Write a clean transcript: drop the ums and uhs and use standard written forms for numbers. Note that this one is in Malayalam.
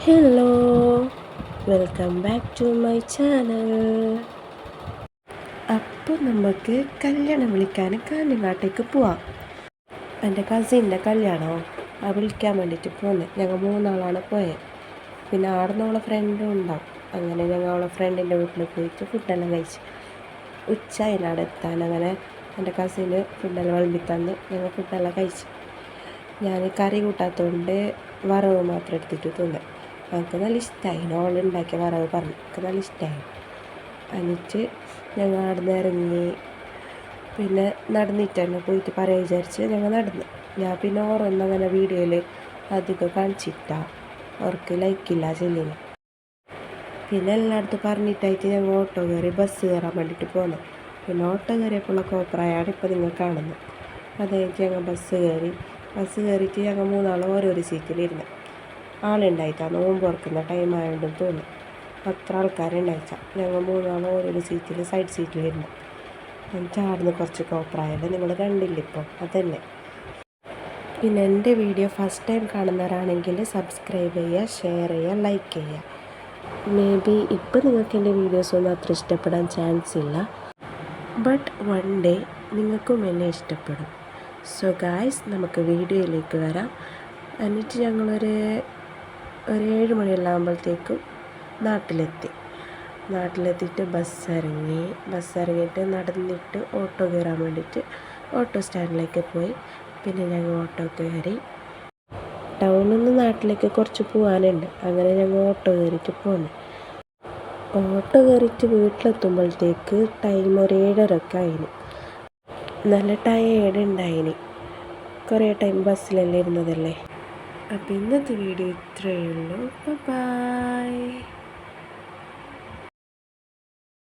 Hello, welcome back to my channel. അപ്പോൾ നമുക്ക് കല്യാണം വിളിക്കാൻ കാഞ്ഞങ്ങാട്ടേക്ക് പോവാം. എൻ്റെ കസിൻ്റെ കല്യാണമോ വിളിക്കാൻ വേണ്ടിയിട്ട് പോകുന്നത്. ഞങ്ങൾ 3 ആളാണ് പോയത്. പിന്നെ അവിടെ നമ്മളെ ഫ്രണ്ടും ഉണ്ടാവും. അങ്ങനെ ഞങ്ങൾ അവളെ ഫ്രണ്ടിൻ്റെ വീട്ടിൽ പോയിട്ട് ഫുഡെല്ലാം കഴിച്ച് ഉച്ചയിലാണ് എത്താൻ. അങ്ങനെ എൻ്റെ കസിന് ഫുഡെല്ലാം വിളമ്പി തന്ന് ഞങ്ങൾ ഫുഡെല്ലാം കഴിച്ച്. ഞാൻ കറി കൂട്ടാത്തതുകൊണ്ട് വറവ് മാത്രം എടുത്തിട്ട് തിന്നെ. എനിക്ക് നല്ല ഇഷ്ടമായി. ഓളുണ്ടാക്കിയ വറവ് പറഞ്ഞു എനിക്ക് നല്ല ഇഷ്ടമായി. എന്നിട്ട് ഞങ്ങൾ അവിടെ നിന്ന് ഇറങ്ങി. പിന്നെ നടന്നിട്ട് തന്നെ പോയിട്ട് പറയാൻ വിചാരിച്ച് ഞങ്ങൾ നടന്നു. ഞാൻ പിന്നെ ഓരോന്നും അങ്ങനെ വീഡിയോയിൽ അധികം കാണിച്ചിട്ടാ അവർക്ക് ലൈക്കില്ല ചെല്ലിന്. പിന്നെ എല്ലായിടത്തും പറഞ്ഞിട്ടായിട്ട് ഞങ്ങൾ ഓട്ടോ കയറി ബസ് കയറാൻ വേണ്ടിയിട്ട് പോകുന്നത്. പിന്നെ ഓട്ടോ കയറിയപ്പോഴുള്ള കോപ്രായാണ് ഇപ്പോൾ നിങ്ങൾ കാണുന്നത്. അതായത് ഞങ്ങൾ ബസ് കയറിയിട്ട് ഞങ്ങൾ 3 ആൾ ഓരോരോ സീറ്റിലിരുന്ന്. ആളുണ്ടായിട്ടാണ് നോമ്പ് തുറക്കുന്ന ടൈം ആയതുകൊണ്ടെന്ന് തോന്നുന്നു. 10 ആൾക്കാരുണ്ടായിച്ച. ഞങ്ങൾ 3 ആൾ ഓരോരോ സീറ്റിൽ സൈഡ് സീറ്റിലിരുന്നു. എന്നിട്ട് ആടുന്ന് കുറച്ച് കോപ്രായല്ലേ നിങ്ങൾ കണ്ടില്ല ഇപ്പോൾ അതന്നെ. പിന്നെ എൻ്റെ വീഡിയോ ഫസ്റ്റ് ടൈം കാണുന്നവരാണെങ്കിൽ സബ്സ്ക്രൈബ് ചെയ്യുക, ഷെയർ ചെയ്യുക, ലൈക്ക് ചെയ്യുക. മേ ബി ഇപ്പോൾ നിങ്ങൾക്ക് എൻ്റെ വീഡിയോസൊന്നും അത്ര ഇഷ്ടപ്പെടാൻ ചാൻസ് ഇല്ല. ബട്ട് വൺ ഡേ നിങ്ങൾക്കും എന്നെ ഇഷ്ടപ്പെടും. സോ ഗായ്സ്, നമുക്ക് വീഡിയോയിലേക്ക് വരാം. എന്നിട്ട് ഞങ്ങളൊരു 7 മണിയെല്ലാം ആകുമ്പോഴത്തേക്കും നാട്ടിലെത്തിയിട്ട് ബസ് ഇറങ്ങിയിട്ട് നടന്നിട്ട് ഓട്ടോ കയറാൻ വേണ്ടിയിട്ട് ഓട്ടോ സ്റ്റാൻഡിലേക്ക് പോയി. പിന്നെ ഞങ്ങൾ ഓട്ടോ കയറി. ടൗണിൽ നിന്ന് നാട്ടിലേക്ക് കുറച്ച് പോകാനുണ്ട്. അങ്ങനെ ഞങ്ങൾ ഓട്ടോ കയറിയിട്ട് പോന്നു. ഓട്ടോ കയറിയിട്ട് വീട്ടിലെത്തുമ്പോഴത്തേക്ക് ടൈം ഒരു 7:30 ആയിന്. നല്ല ടയേർഡ് ഉണ്ടായിന്. കുറേ ടൈം ബസ്സിലെല്ലാം ഇരുന്നതല്ലേ. അപ്പോൾ ഇന്നത്തെ വീഡിയോ ഇത്രയേ ഉള്ളൂ. ബൈ.